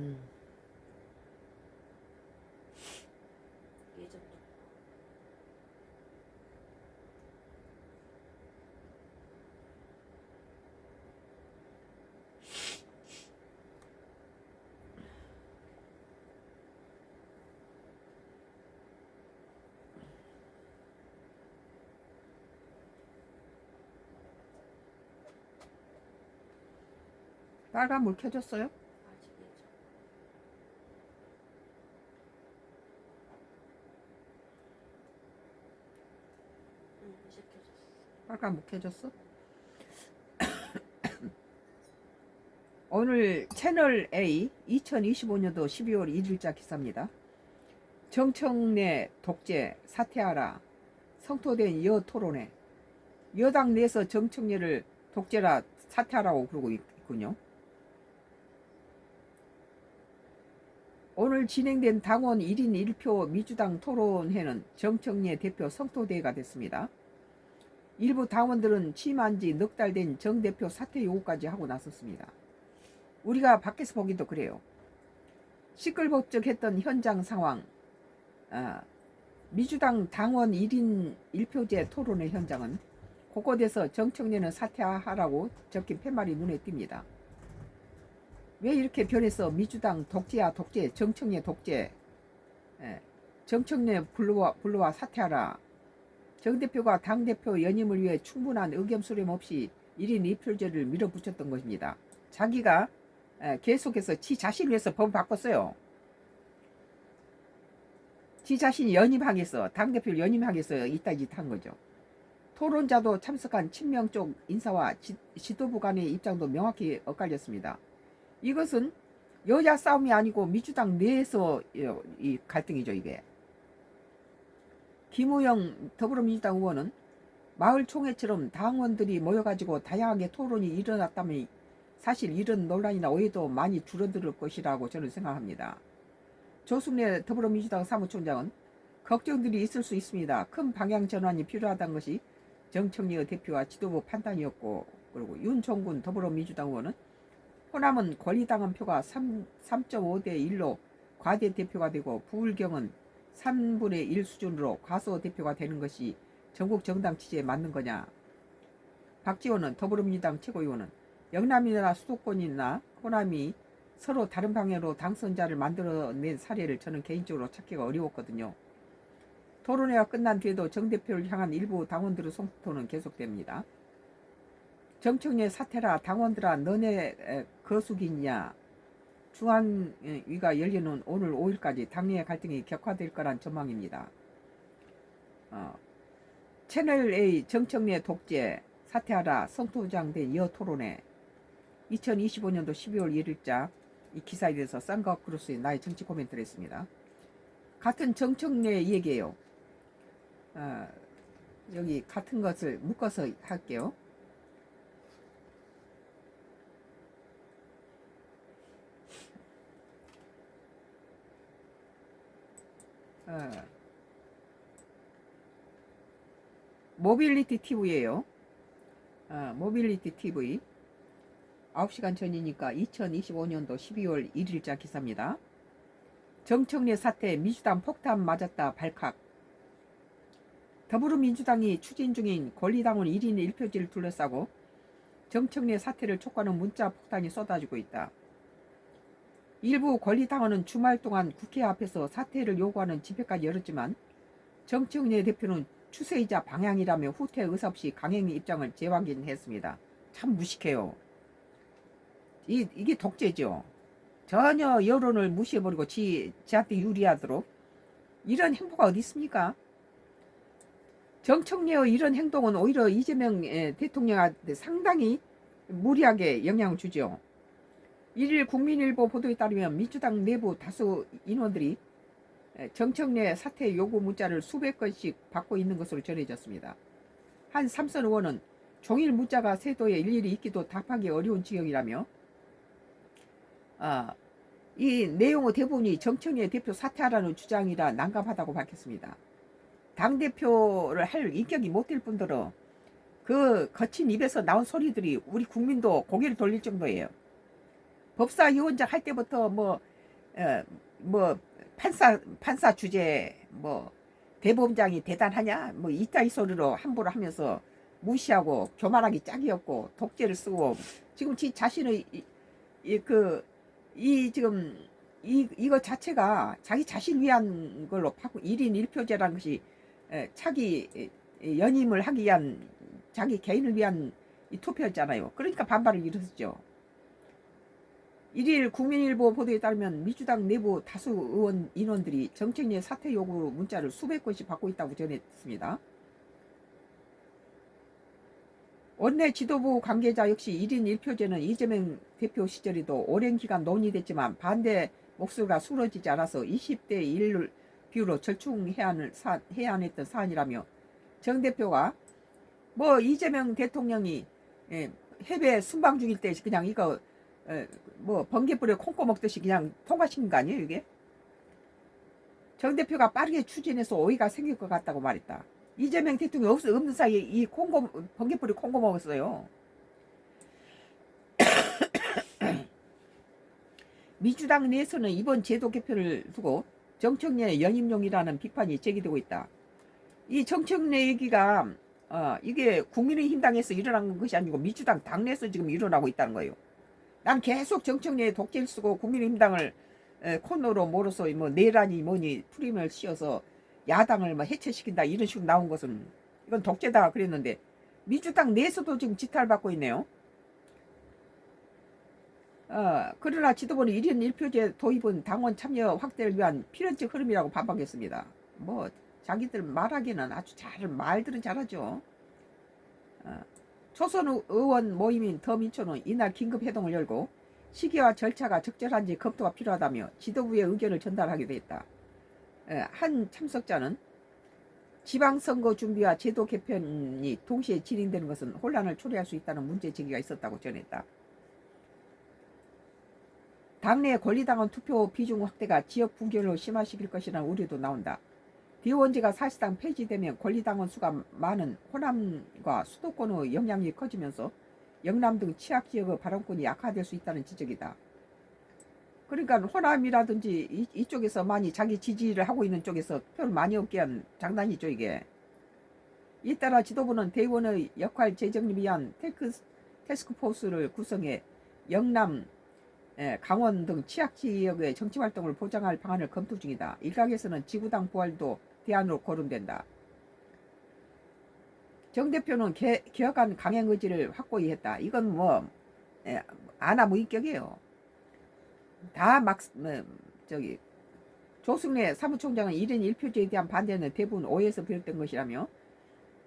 음. 예전부터 빨간 물 켜졌어요? 아직 예전. 이제 켜졌어. 빨간 물 켜졌어? 오늘 채널 A 2025년도 12월 1일자 기사입니다. 정청래 독재 사퇴하라. 성토된 여 토론회. 여당 내에서 정청래를 독재라 사퇴하라고 그러고 있군요. 오늘 진행된 당원 1인 1표 민주당 토론회는 정청래 대표 성토대회가 됐습니다. 일부 당원들은 취임한 지 넉 달 된 정 대표 사퇴 요구까지 하고 나섰습니다. 우리가 밖에서 보기도 그래요. 시끌벅적했던 현장 상황, 민주당 당원 1인 1표제 토론회 현장은 곳곳에서 정청래는 사퇴하라고 적힌 팻말이 눈에 띕니다. 왜 이렇게 변해서 민주당 독재야 독재, 정청래 독재, 정청래 불러와 사퇴하라. 정 대표가 당대표 연임을 위해 충분한 의견 수렴 없이 1인 2표제를 밀어붙였던 것입니다. 자기가 계속해서 지 자신을 위해서 법을 바꿨어요. 지 자신이 연임하겠어. 당대표를 연임하겠어. 이따 짓 한 거죠. 토론자도 참석한 친명 쪽 인사와 지도부 간의 입장도 명확히 엇갈렸습니다. 이것은 여야 싸움이 아니고 민주당 내에서 이 갈등이죠. 이게. 김우영 더불어민주당 의원은 마을 총회처럼 당원들이 모여가지고 다양하게 토론이 일어났다면 사실 이런 논란이나 오해도 많이 줄어들 것이라고 저는 생각합니다. 조순래 더불어민주당 사무총장은 걱정들이 있을 수 있습니다. 큰 방향 전환이 필요하다는 것이 정청래 대표와 지도부 판단이었고, 그리고 윤종군 더불어민주당 의원은 호남은 권리당원 표가 3.5대 1로 과대 대표가 되고 부울경은 3분의 1 수준으로 과소 대표가 되는 것이 전국 정당 취지에 맞는 거냐. 박지원은 더불어민주당 최고위원은 영남이나 수도권이나 호남이 서로 다른 방향으로 당선자를 만들어낸 사례를 저는 개인적으로 찾기가 어려웠거든요. 토론회가 끝난 뒤에도 정 대표를 향한 일부 당원들의 성토는 계속됩니다. 정청래 사퇴라. 당원들아 너네 거수기냐. 중앙위가 열리는 오늘 5일까지 당내 갈등이 격화될 거란 전망입니다. 채널 A 정청래 독재 사퇴하라 성토장된 여 토론회 2025년도 12월 1일자 이 기사에 대해서 쌍꺼크루스의 나의 정치 코멘트를 했습니다. 같은 정청래 얘기예요. 여기 같은 것을 묶어서 할게요. 모빌리티 TV예요. 모빌리티 TV 9시간 전이니까 2025년도 12월 1일자 기사입니다. 정청래 사태 민주당 폭탄 맞았다 발칵. 더불어민주당이 추진 중인 권리당원 1인 1표지를 둘러싸고 정청래 사태를 촉구하는 문자 폭탄이 쏟아지고 있다. 일부 권리당원은 주말 동안 국회 앞에서 사퇴를 요구하는 집회까지 열었지만 정청래 대표는 추세이자 방향이라며 후퇴 의사 없이 강행 입장을 재확인했습니다. 참 무식해요. 이게 독재죠. 전혀 여론을 무시해버리고 지한테 유리하도록 이런 행보가 어디 있습니까? 정청래의 이런 행동은 오히려 이재명 대통령한테 상당히 무리하게 영향을 주죠. 1일 국민일보 보도에 따르면 민주당 내부 다수 인원들이 정청래 사퇴 요구 문자를 수백 건씩 받고 있는 것으로 전해졌습니다. 한 삼선 의원은 종일 문자가 세도에 일일이 있기도 답하기 어려운 지경이라며 이 내용의 대부분이 정청래 대표 사퇴하라는 주장이라 난감하다고 밝혔습니다. 당대표를 할 인격이 못 될 뿐더러 그 거친 입에서 나온 소리들이 우리 국민도 고개를 돌릴 정도예요. 법사위원장 할 때부터 뭐 뭐 판사 주제 뭐 대법원장이 대단하냐 뭐 이따위 소리로 함부로 하면서 무시하고 교만하기 짝이 없고 독재를 쓰고 지금 지 자신의 지금 이거 자체가 자기 자신 위한 걸로 바꾸 1인 1표제라는 것이 자기 연임을 하기 위한 자기 개인을 위한 이 투표였잖아요. 그러니까 반발을 일으켰죠. 1일 국민일보 보도에 따르면 민주당 내부 다수 의원 인원들이 정책위의 사퇴 요구 문자를 수백 건씩 받고 있다고 전했습니다. 원내 지도부 관계자 역시 1인 1표제는 이재명 대표 시절에도 오랜 기간 논의됐지만 반대 목소리가 수러지지 않아서 20대 1 비율로 절충해안했던 사안이라며 정 대표가 뭐 이재명 대통령이 해외 순방 중일 때 그냥 이거 뭐 번개불에 콩고 먹듯이 그냥 통과시킨 거 아니에요 이게? 정 대표가 빠르게 추진해서 오해가 생길 것 같다고 말했다. 이재명 대통령이 없는 사이에 이 번개불이 콩고 먹었어요. 민주당 내에서는 이번 제도 개편을 두고 정청래 연임용이라는 비판이 제기되고 있다. 이 정청래 얘기가 이게 국민의힘당에서 일어난 것이 아니고 민주당 당내에서 지금 일어나고 있다는 거예요. 난 계속 정청래의 독재를 쓰고 국민의힘당을 코너로 몰아서 뭐 내란이 뭐니 프림을 씌워서 야당을 뭐 해체시킨다 이런 식으로 나온 것은 이건 독재다 그랬는데 민주당 내에서도 지금 지탄받고 있네요. 그러나 지도부는 1인 1표제 도입은 당원 참여 확대를 위한 필연적 흐름이라고 반박했습니다. 뭐 자기들 말하기는 아주 말들은 잘하죠. 초선 의원 모임인 더민초는 이날 긴급회동을 열고 시기와 절차가 적절한지 검토가 필요하다며 지도부의 의견을 전달하기도 했다. 한 참석자는 지방선거 준비와 제도 개편이 동시에 진행되는 것은 혼란을 초래할 수 있다는 문제 제기가 있었다고 전했다. 당내 권리당원 투표 비중 확대가 지역 분결로 심화시킬 것이라는 우려도 나온다. 대의원제가 사실상 폐지되면 권리당원 수가 많은 호남과 수도권의 영향이 커지면서 영남 등 취약지역의 발언권이 약화될 수 있다는 지적이다. 그러니까 호남이라든지 이쪽에서 많이 자기 지지를 하고 있는 쪽에서 표를 많이 얻게 한 장난이죠 이게. 이에 따라 지도부는 대의원의 역할 재정립을 위한 태스크포스를 구성해 영남, 강원 등 취약지역의 정치활동을 보장할 방안을 검토 중이다. 일각에서는 지구당 부활도 대안으로 거론된다. 정 대표는 개혁안 강행 의지를 확고히 했다. 이건 뭐 아나무인격이에요. 다 조승래 사무총장은 1인 1표제에 대한 반대는 대부분 오해에서 비롯된 것이라며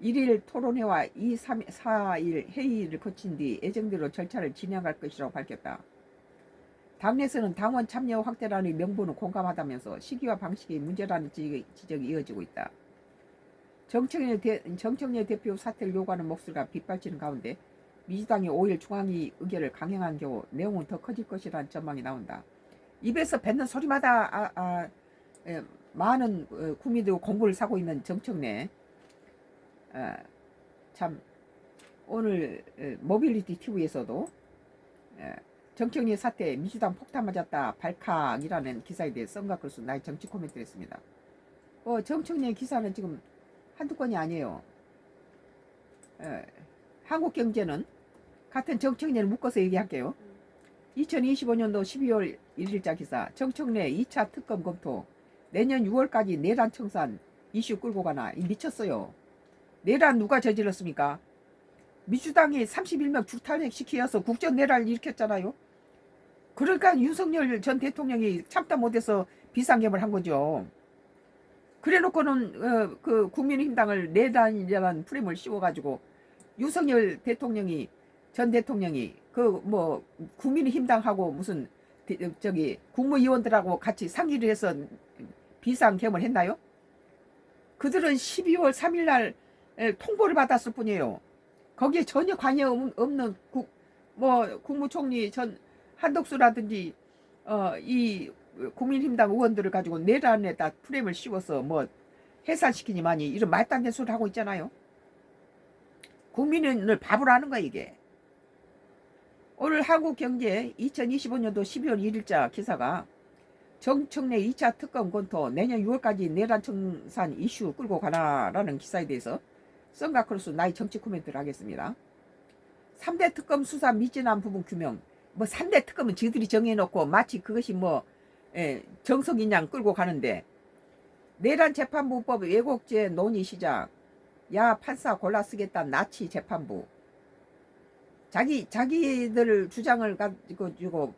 1일 토론회와 2, 3, 4일 회의를 거친 뒤 예정대로 절차를 진행할 것이라고 밝혔다. 당내에서는 당원 참여 확대라는 명분은 공감하다면서 시기와 방식이 문제라는 지적이 이어지고 있다. 정청래 대표 사퇴를 요구하는 목소리가 빗발치는 가운데 민주당이 5일 중앙위 의결을 강행한 경우 내용은 더 커질 것이라는 전망이 나온다. 입에서 뱉는 소리마다 많은 국민들 공부를 사고 있는 정청래. 참 오늘 모빌리티 TV에서도 정청래 사태 민주당 폭탄 맞았다 발칵이라는 기사에 대해 썬가 글수 나의 정치 코멘트를 했습니다. 정청래 기사는 지금 한두 건이 아니에요. 한국경제는 같은 정청래를 묶어서 얘기할게요. 2025년도 12월 1일자 기사 정청래 2차 특검 검토 내년 6월까지 내란 청산 이슈 끌고 가나. 미쳤어요. 내란 누가 저질렀습니까? 민주당이 31명 줄탄핵 시키어서 국정내란을 일으켰잖아요. 그러니까 윤석열 전 대통령이 참다 못해서 비상계엄을 한 거죠. 그래놓고는 그 국민의힘당을 내란이라는 프레임을 씌워가지고 윤석열 대통령이 전 대통령이 그 뭐 국민의힘당하고 무슨 국무위원들하고 같이 상의를 해서 비상계엄을 했나요? 그들은 12월 3일 날 통보를 받았을 뿐이에요. 거기에 전혀 관여 없는 국무총리 전 한덕수라든지 이 국민힘당 의원들을 가지고 내란에다 프레임을 씌워서 뭐 해산시키니만이 이런 말도 안 되는 소리를 하고 있잖아요. 국민을 바보로 하는 거야 이게. 오늘 한국경제 2025년도 12월 1일자 기사가 정청래 2차 특검 검토 내년 6월까지 내란 청산 이슈 끌고 가라라는 기사에 대해서 썬가크로스 나의 정치 코멘트를 하겠습니다. 3대 특검 수사 미진한 부분 규명. 뭐 3대 특검은 저들이 정해놓고 마치 그것이 뭐 정석인 양 끌고 가는데, 내란 재판부법 왜곡죄 논의 시작. 야 판사 골라 쓰겠다 나치 재판부. 자기들 주장을 가지고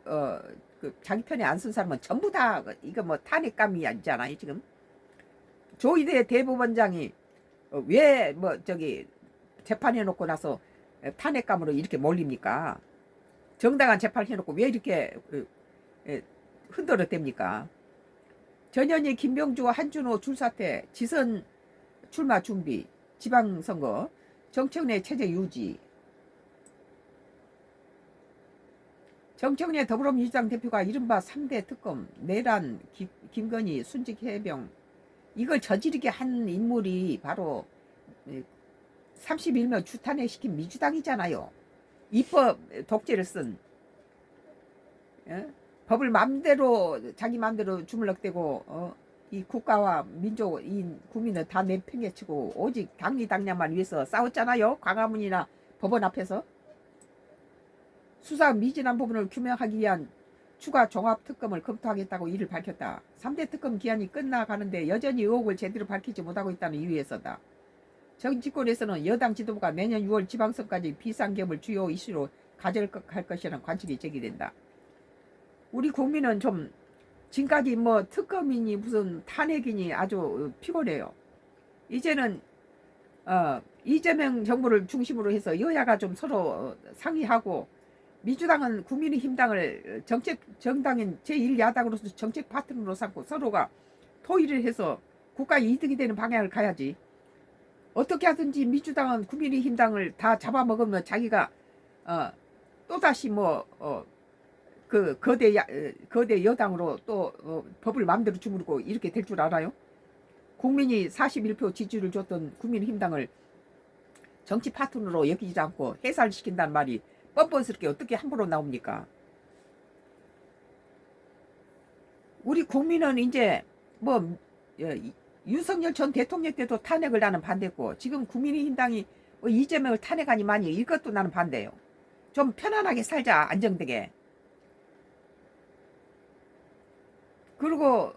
그 자기 편에 안 쓴 사람은 전부 다 이거 뭐 탄핵감이 아니잖아요. 지금 조희대 대법원장이 왜 뭐 저기 재판해 놓고 나서 탄핵감으로 이렇게 몰립니까? 정당한 재판을 해놓고 왜 이렇게 흔들어댑니까? 전현희, 김병주, 한준호 줄사태, 지선 출마 준비, 지방선거, 정청래 체제 유지. 정청래 더불어민주당 대표가 이른바 3대 특검, 내란, 김건희, 순직 해병, 이걸 저지르게 한 인물이 바로 31명 주탄핵시킨 민주당이잖아요. 입법 독재를 쓴, 법을 맘대로 자기 맘대로 주물럭대고 이 국가와 민족, 이 국민을 다 내팽개치고 오직 당리당량만 위해서 싸웠잖아요. 광화문이나 법원 앞에서. 수사 미진한 부분을 규명하기 위한 추가 종합특검을 검토하겠다고 이를 밝혔다. 3대 특검 기한이 끝나가는데 여전히 의혹을 제대로 밝히지 못하고 있다는 이유에서다. 정치권에서는 여당 지도부가 내년 6월 지방선거까지 비상계엄을 주요 이슈로 가져갈 것이라는 관측이 제기된다. 우리 국민은 좀 지금까지 뭐 특검이니 무슨 탄핵이니 아주 피곤해요. 이제는 이재명 정부를 중심으로 해서 여야가 좀 서로 상의하고, 민주당은 국민의힘당을 정당인 제1야당으로서 정책 파트너로 삼고 서로가 토의를 해서 국가 이득이 되는 방향을 가야지. 어떻게 하든지 민주당은 국민의힘당을 다 잡아먹으면 자기가 또다시 그 거대 여당으로 또 법을 마음대로 주무르고 이렇게 될 줄 알아요? 국민이 41표 지지를 줬던 국민의힘당을 정치 파트너로 여기지 않고 해산시킨다는 말이 뻔뻔스럽게 어떻게 함부로 나옵니까? 우리 국민은 이제 뭐 윤석열 전 대통령 때도 탄핵을 나는 반대고, 지금 국민의힘당이 이재명을 탄핵하니 많이 이것도 나는 반대예요. 좀 편안하게 살자, 안정되게. 그리고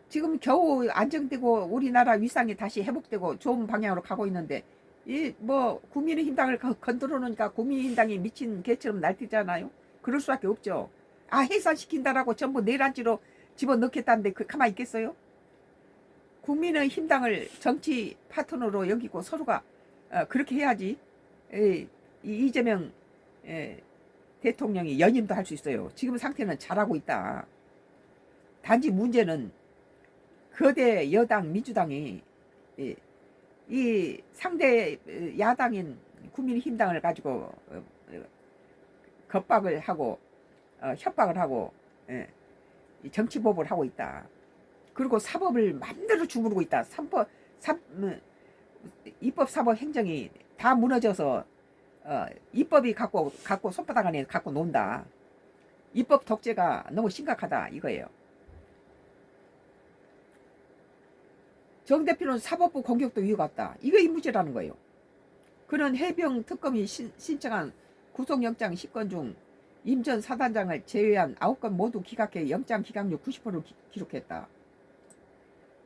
지금 겨우 안정되고 우리나라 위상이 다시 회복되고 좋은 방향으로 가고 있는데, 이 뭐 국민의힘당을 건드려 놓으니까 국민의힘당이 미친 개처럼 날뛰잖아요. 그럴 수밖에 없죠. 해산시킨다라고 전부 내란지로 집어넣겠다는데 가만히 있겠어요? 국민의힘당을 정치 파트너로 여기고 서로가 그렇게 해야지 이재명 대통령이 연임도 할 수 있어요. 지금 상태는 잘하고 있다. 단지 문제는 거대 여당 민주당이 이 상대 야당인 국민의힘당을 가지고 겁박을 하고 협박을 하고 정치법을 하고 있다. 그리고 사법을 마음대로 주무르고 있다. 입법 사법 행정이 다 무너져서 입법이 갖고 손바닥 안에 갖고 논다. 입법 독재가 너무 심각하다 이거예요. 정 대표는 사법부 공격도 이유 같다. 이거 이 문제라는 거예요. 그는 해병 특검이 신청한 구속영장 10건 중 임 전 사단장을 제외한 9건 모두 기각해 영장 기각률 90%를 기록했다.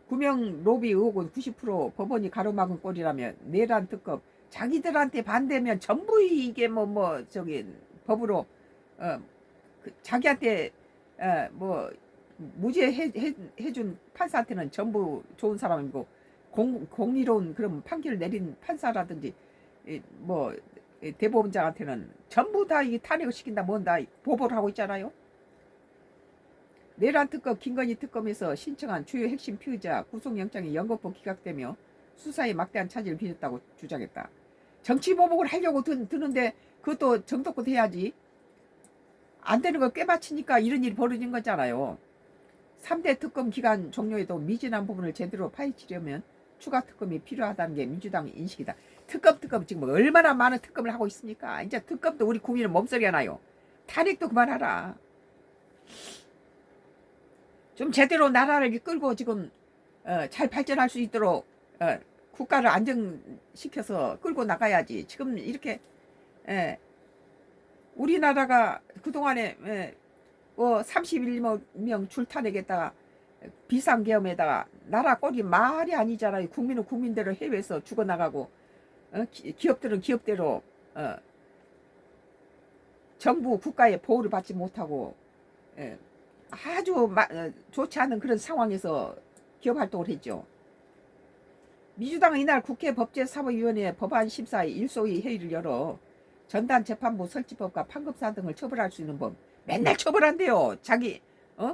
구명 로비 의혹은 90% 법원이 가로막은 꼴이라며 내란 특검 자기들한테 반대면 전부 이게 법으로 자기한테 무죄 해준 판사한테는 전부 좋은 사람이고, 공의로운 그런 판결을 내린 판사라든지 대법원장한테는 전부 다 이 탄핵을 시킨다 뭔다 보복을 하고 있잖아요. 내란 특검 김건희 특검에서 신청한 주요 핵심 피의자 구속영장이 연거푸 기각되며 수사에 막대한 차질을 빚었다고 주장했다. 정치 보복을 하려고 드는데 그것도 정도껏 해야지. 안 되는 거 꿰맞히니까 이런 일이 벌어진 거잖아요. 3대 특검 기간 종료에도 미진한 부분을 제대로 파헤치려면 추가 특검이 필요하다는 게 민주당 인식이다. 특검 지금 얼마나 많은 특검을 하고 있습니까? 이제 특검도 우리 국민은 몸서리가 나요. 탄핵도 그만하라. 좀 제대로 나라를 이끌고 지금 잘 발전할 수 있도록 국가를 안정시켜서 끌고 나가야지. 지금 이렇게 우리나라가 그동안에 31명 출탄하겠다가 비상계엄에다가 나라 꼴이 말이 아니잖아요. 국민은 국민대로 해외에서 죽어나가고 기업들은 기업대로 정부 국가의 보호를 받지 못하고 아주 좋지 않은 그런 상황에서 기업 활동을 했죠. 민주당은 이날 국회 법제사법위원회 법안심사 일소위 회의를 열어 전단재판부 설치법과 판검사 등을 처벌할 수 있는 법 맨날 처벌한대요. 자기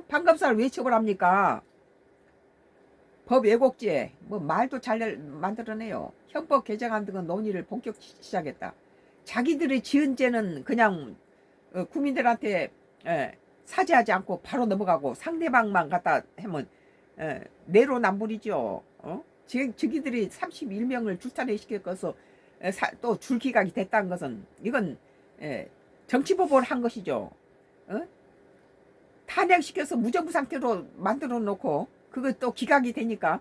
판검사를 왜 처벌합니까? 법 왜곡죄 뭐 말도 잘 만들어내요. 형법 개정안 등은 논의를 본격 시작했다. 자기들이 지은 죄는 그냥 국민들한테 사죄하지 않고 바로 넘어가고 상대방만 갖다 하면 내로남불이죠. 저기들이 31명을 출탄해 시켜서 또 줄기각이 됐다는 것은 이건 정치보복을 한 것이죠. 탄핵시켜서 무정부 상태로 만들어 놓고 그거 또 기각이 되니까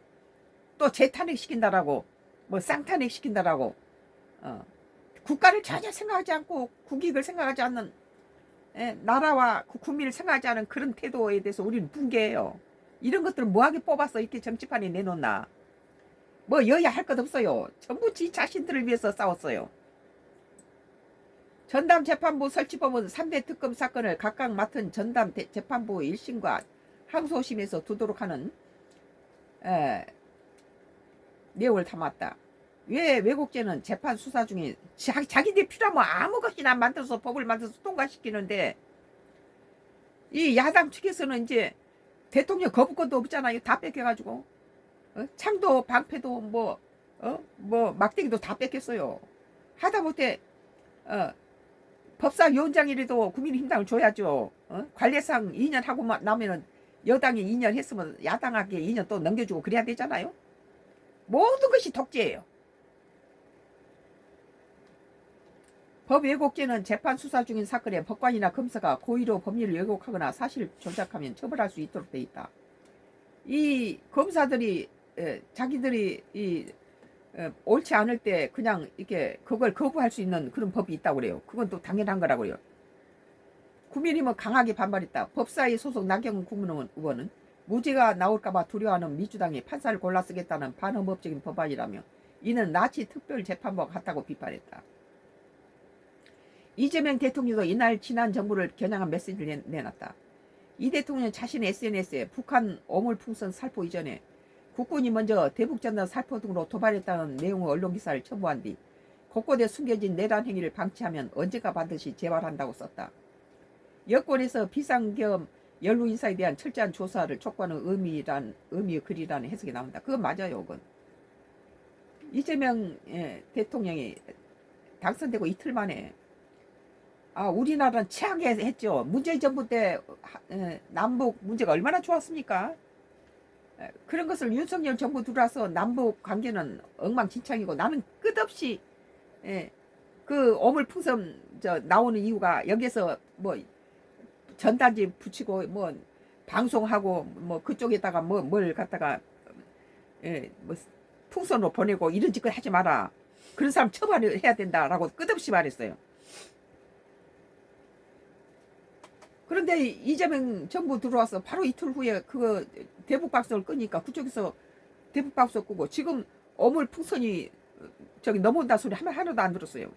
또 재탄핵시킨다라고 뭐 쌍탄핵시킨다라고 국가를 전혀 생각하지 않고 국익을 생각하지 않는 나라와 국민을 생각하지 않은 그런 태도에 대해서 우리는 붕괴해요. 이런 것들을 뭐하게 뽑아서 이렇게 정치판에 내놓나. 뭐 여야 할 것 없어요. 전부 지 자신들을 위해서 싸웠어요. 전담재판부 설치법은 3대 특검 사건을 각각 맡은 전담재판부 1심과 항소심에서 두도록 하는 내용을 담았다. 왜 왜곡죄는 재판 수사 중에 자기들이 필요하면 아무 것이나 만들어서 법을 만들어서 통과시키는데 이 야당 측에서는 이제 대통령 거부권도 없잖아요. 다 뺏겨가지고 창도 방패도 뭐 막대기도 다 뺏겼어요. 하다못해 법사위원장이라도 국민의힘당을 줘야죠. 관례상 2년 하고 나면은 여당이 2년 했으면 야당에게 2년 또 넘겨주고 그래야 되잖아요. 모든 것이 독재예요. 법 왜곡죄는 재판 수사 중인 사건에 법관이나 검사가 고의로 법리를 왜곡하거나 사실 조작하면 처벌할 수 있도록 돼 있다. 이 검사들이 자기들이 옳지 않을 때 그냥 이렇게 그걸 거부할 수 있는 그런 법이 있다고 그래요. 그건 또 당연한 거라고요. 국민의힘은 강하게 반발했다. 법사위 소속 나경원 국무의원은 무죄가 나올까봐 두려워하는 민주당이 판사를 골라 쓰겠다는 반헌법적인 법안이라며 이는 나치 특별재판부와 같다고 비판했다. 이재명 대통령도 이날 지난 정부를 겨냥한 메시지를 내놨다. 이 대통령은 자신의 SNS에 북한 어물풍선 살포 이전에 국군이 먼저 대북전단 살포 등으로 도발했다는 내용의 언론기사를 첨부한 뒤 곳곳에 숨겨진 내란 행위를 방치하면 언제가 반드시 재발한다고 썼다. 여권에서 비상계엄 연루 인사에 대한 철저한 조사를 촉구하는 의미의 글이라는 해석이 나온다. 그건 맞아요. 그건. 이재명 대통령이 당선되고 이틀 만에 우리나라는 최악에 했죠. 문재인 정부 때 남북 문제가 얼마나 좋았습니까? 그런 것을 윤석열 정부 들어와서 남북 관계는 엉망진창이고 나는 끝없이 그 어물풍선 나오는 이유가 여기서 뭐 전단지 붙이고 뭐 방송하고 뭐 그쪽에다가 뭘 갖다가 뭐 풍선으로 보내고 이런 짓을 하지 마라. 그런 사람 처벌을 해야 된다라고 끝없이 말했어요. 그런데 이재명 정부 들어와서 바로 이틀 후에 그거 대북방송을 끄니까 그쪽에서 대북방송 끄고 지금 어물풍선이 저기 넘어온다 소리 하나도 안 들었어요.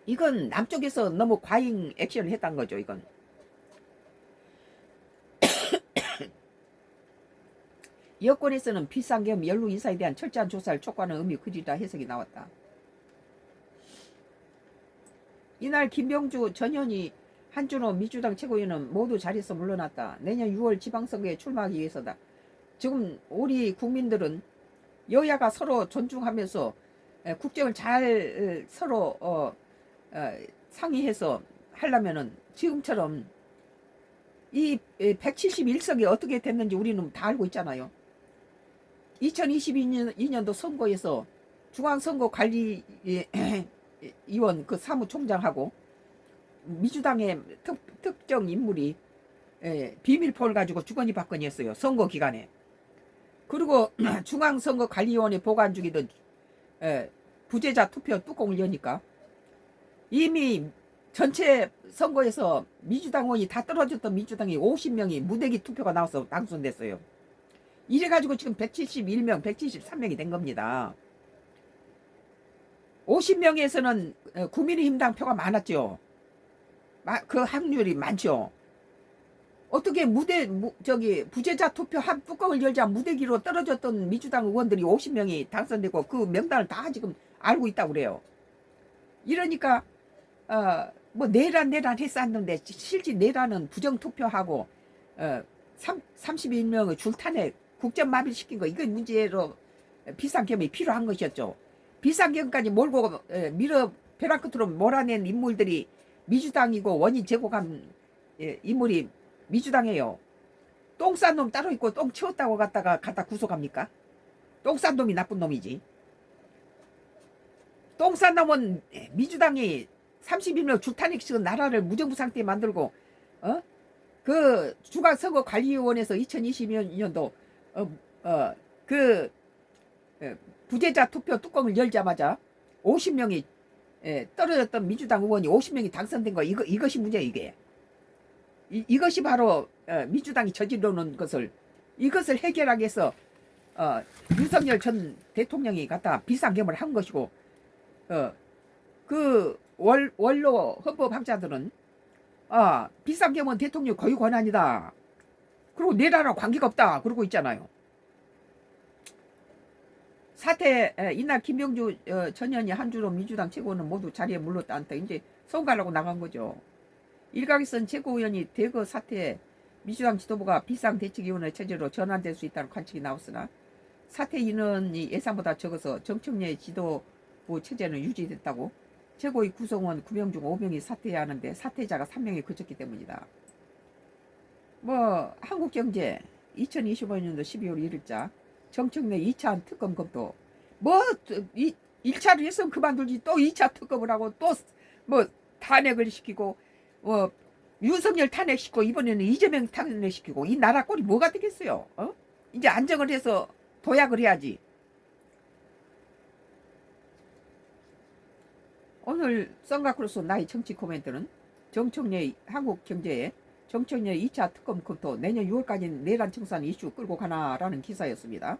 이건 남쪽에서 너무 과잉 액션을 했다는 거죠. 이건 여권에서는 비상계엄 연루 인사에 대한 철저한 조사를 촉구하는 의미 글이라 해석이 나왔다. 이날 김병주, 전현희, 한준호 민주당 최고위원은 모두 자리에서 물러났다. 내년 6월 지방선거에 출마하기 위해서다. 지금 우리 국민들은 여야가 서로 존중하면서 국정을 잘 서로 상의해서 하려면은 지금처럼 이 171석이 어떻게 됐는지 우리는 다 알고 있잖아요. 2022년도 선거에서 중앙선거관리위원 그 사무총장하고 민주당의 특정 인물이 비밀포를 가지고 주거니 받거니 했어요. 선거 기간에. 그리고 중앙선거관리위원회 보관 중이던 부재자 투표 뚜껑을 여니까 이미 전체 선거에서 민주당 의원이 다 떨어졌던 민주당이 50명이 무대기 투표가 나와서 당선됐어요. 이래가지고 지금 171명, 173명이 된 겁니다. 50명에서는 국민의힘당 표가 많았죠. 그 확률이 많죠. 어떻게 부재자 투표 한 뚜껑을 열자 무대기로 떨어졌던 민주당 의원들이 50명이 당선되고 그 명단을 다 지금 알고 있다고 그래요. 이러니까 뭐 내란 했었는데 실제 내란은 부정투표하고 31명의 줄탄핵 국정마비시킨 거 이거 문제로 비상경험이 필요한 것이었죠. 비상경험까지 몰고 밀어 벼랑 끝으로 몰아낸 인물들이 민주당이고 원인 제공한 인물이 민주당이에요. 똥 싼 놈 따로 있고 똥 치웠다고 갖다 구속합니까? 똥 싼 놈이 나쁜 놈이지. 똥 싼 놈은 민주당이 31명 줄탄핵식은 나라를 무정부 상태에 만들고 그 중앙선거관리위원회에서 2022년도 부재자 투표 뚜껑을 열자마자 50명이 떨어졌던 민주당 의원이 50명이 당선된 거 이것이 문제예요. 이것이 바로 민주당이 저지르는 이것을 해결하기 위해서 윤석열 전 대통령이 갖다 비상경험을 한 것이고 그 원로 헌법학자들은 비상경험은 대통령 고유 권한이다. 그리고 내라랑 관계가 없다. 그러고 있잖아요. 사태 이날 김병주 전 의원이 한주로 민주당 최고는 모두 자리에 물렀다 한테 이제 선거하려고 나간 거죠. 일각에서는 최고위원이 대거 사태에 민주당 지도부가 비상대책위원회 체제로 전환될 수 있다는 관측이 나왔으나 사태 인원이 예상보다 적어서 정청래의 지도부 체제는 유지됐다고 최고위 구성원 9명 중 5명이 사퇴해야 하는데 사퇴자가 3명이 그쳤기 때문이다. 한국경제 2025년도 12월 1일자 정청래 2차 특검 검토 1차를 했으면 그만두지 또 2차 특검을 하고 또 탄핵을 시키고 윤석열 탄핵시키고 이번에는 이재명 탄핵시키고 이 나라 꼴이 뭐가 되겠어요? 이제 안정을 해서 도약을 해야지. 오늘 썬가크로스 나의 정치 코멘트는 정청래 한국경제에 정청래 2차 특검 검토 내년 6월까지는 내란 청산 이슈 끌고 가나라는 기사였습니다.